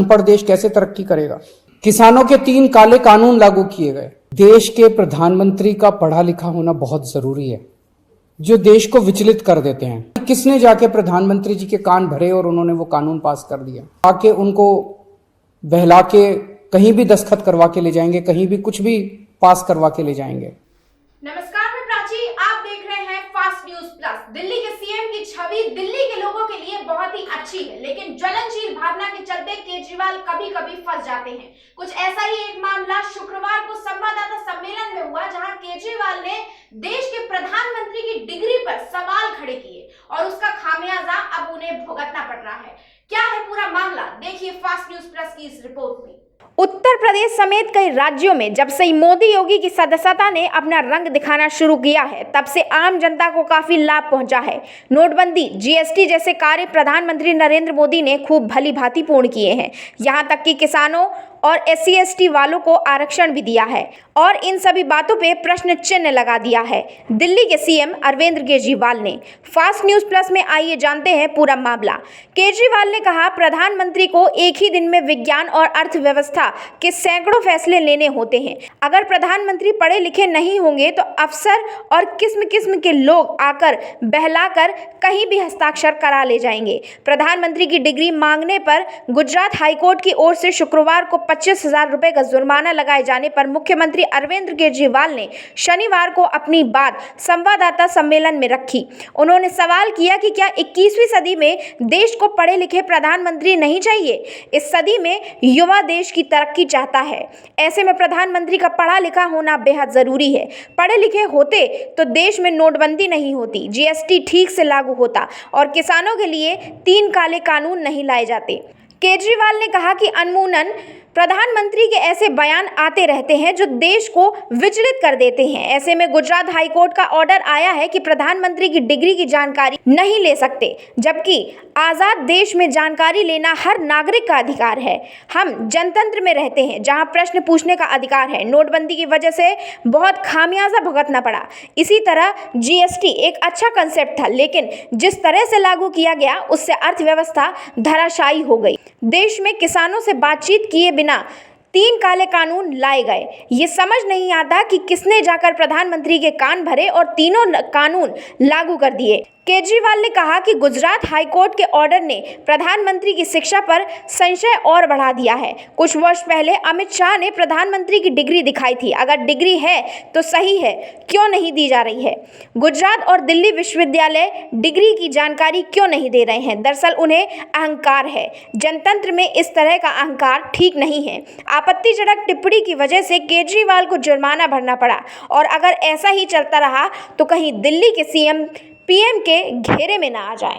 अनपढ़ देश कैसे तरक्की करेगा। किसानों के 3 काले कानून लागू किए गए। देश के प्रधानमंत्री का पढ़ा लिखा होना बहुत जरूरी है, जो देश को विचलित कर देते हैं। किसने जाके प्रधानमंत्री जी के कान भरे और उन्होंने वो कानून पास कर दिया। आके उनको बहला के कहीं भी दस्तखत करवा के ले जाएंगे, कहीं भी कुछ भी पास करवा के ले जाएंगे। नमस्कार, मैं प्राची, आप देख रहे हैं फास्ट न्यूज प्लस। दिल्ली के सीएम की छवि दिल्ली के लोगों के लिए बहुत ही अच्छी है, लेकिन ज्वलनशील भावना के चलते केजरीवाल कभी कभी फंस जाते हैं। कुछ ऐसा ही एक मामला शुक्रवार को संवाददाता सम्मेलन में हुआ, जहां केजरीवाल ने देश के प्रधानमंत्री की डिग्री पर सवाल खड़े किए और उसका खामियाजा अब उन्हें भुगतना पड़ रहा है। क्या है पूरा मामला, देखिए फास्ट न्यूज प्लस की इस रिपोर्ट में। उत्तर प्रदेश समेत कई राज्यों में जब से मोदी योगी की सदस्यता ने अपना रंग दिखाना शुरू किया है, तब से आम जनता को काफी लाभ पहुंचा है। नोटबंदी, जीएसटी जैसे कार्य प्रधानमंत्री नरेंद्र मोदी ने खूब भली भांति पूर्ण किए हैं। यहां तक कि किसानों और SC/ST वालों को आरक्षण भी दिया है और इन सभी बातों पे प्रश्न चिन्ह लगा दिया है दिल्ली के सीएम अरविंद केजरीवाल ने। फास्ट न्यूज प्लस में आइए जानते हैं पूरा मामला। केजरीवाल ने कहा, प्रधानमंत्री को एक ही दिन में विज्ञान और अर्थव्यवस्था के सैकड़ों फैसले लेने होते हैं। अगर प्रधानमंत्री पढ़े लिखे नहीं होंगे तो अफसर और किस्म किस्म के लोग आकर बहलाकर कहीं भी हस्ताक्षर करा ले जाएंगे। प्रधानमंत्री की डिग्री मांगने पर गुजरात हाईकोर्ट की ओर से शुक्रवार को 25,000 रुपए का जुर्माना लगाए जाने पर मुख्यमंत्री अरविंद केजरीवाल ने शनिवार को अपनी बात संवाददाता सम्मेलन में रखी। उन्होंने सवाल किया कि क्या 21वीं सदी में देश को पढ़े लिखे प्रधानमंत्री नहीं चाहिए। इस सदी में युवा देश की तरक्की चाहता है, ऐसे में प्रधानमंत्री का पढ़ा लिखा होना बेहद जरूरी है। पढ़े लिखे होते तो देश में नोटबंदी नहीं होती, GST ठीक से लागू होता और किसानों के लिए 3 काले कानून नहीं लाए जाते। केजरीवाल ने कहा कि अनमूमन प्रधानमंत्री के ऐसे बयान आते रहते हैं जो देश को विचलित कर देते हैं। ऐसे में गुजरात हाईकोर्ट का ऑर्डर आया है कि प्रधानमंत्री की डिग्री की जानकारी नहीं ले सकते, जबकि आज़ाद देश में जानकारी लेना हर नागरिक का अधिकार है। हम जनतंत्र में रहते हैं जहां प्रश्न पूछने का अधिकार है। नोटबंदी की वजह से बहुत खामियाजा भुगतना पड़ा। इसी तरह GST एक अच्छा कंसेप्ट था, लेकिन जिस तरह से लागू किया गया उससे अर्थव्यवस्था धराशायी हो गई। देश में किसानों से बातचीत किए बिना 3 काले कानून लाए गए। ये समझ नहीं आता कि किसने जाकर प्रधानमंत्री के कान भरे और तीनों कानून लागू कर दिए। केजरीवाल ने कहा कि गुजरात हाईकोर्ट के ऑर्डर ने प्रधानमंत्री की शिक्षा पर संशय और बढ़ा दिया है। कुछ वर्ष पहले अमित शाह ने प्रधानमंत्री की डिग्री दिखाई थी। अगर डिग्री है तो सही है, क्यों नहीं दी जा रही है। गुजरात और दिल्ली विश्वविद्यालय डिग्री की जानकारी क्यों नहीं दे रहे हैं। दरअसल उन्हें अहंकार है। जनतंत्र में इस तरह का अहंकार ठीक नहीं है। आपत्तिजनक टिप्पणी की वजह से केजरीवाल को जुर्माना भरना पड़ा और अगर ऐसा ही चलता रहा तो कहीं दिल्ली के PM के घेरे में ना आ जाए।